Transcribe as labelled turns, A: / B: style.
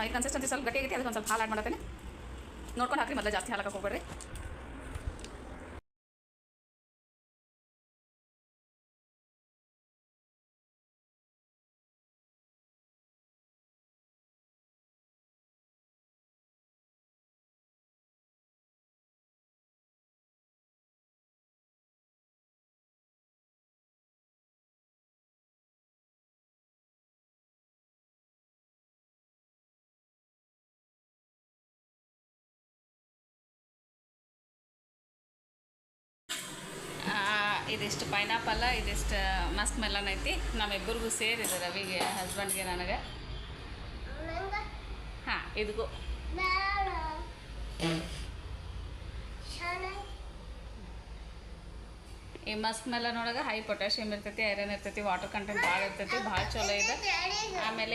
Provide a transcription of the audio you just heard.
A: ಈ ಕನ್ಸಿಸ್ಟೆನ್ಸಿ ಸ್ವಲ್ಪ ಗಟ್ಟಿ ಆಗೈತಿ, ಅದಕ್ಕೆ ಒಂದು ಸ್ವಲ್ಪ ಹಾಲು ಆ್ಯಡ್ ಮಾಡತ್ತೇನೆ. ನೋಡ್ಕೊಂಡು ಹಾಕ್ರಿ, ಮೊದಲು ಜಾಸ್ತಿ ಹಾಲಕ್ಕೆ ಹೋಗ್ಬೇಡ್ರಿ. ಇದಿಷ್ಟು ಪೈನಾಪಲ್ಲ, ಇದಿಷ್ಟು ಮಸ್ಕ್ ಮೆಲನ್ ಐತಿ. ನಮ್ಮಿಬ್ಬರಿಗೂ ಸೇರಿದೆ, ರವಿಗೆ, ಹಸ್ಬೆಂಡ್ಗೆ, ನನಗೆ. ಹಾಂ, ಇದಕ್ಕೂ ಈ ಮಸ್ಕ್ ಮೆಲನ್ ಒಳಗೆ ಹೈ ಪೊಟ್ಯಾಷಿಯಮ್ ಇರ್ತೈತಿ, ಐರನ್ ಇರ್ತೈತಿ, ವಾಟರ್ ಕಂಟೆಂಟ್ ಭಾಳ ಇರ್ತೈತಿ, ಭಾಳ ಚಲೋ ಇದೆ. ಆಮೇಲೆ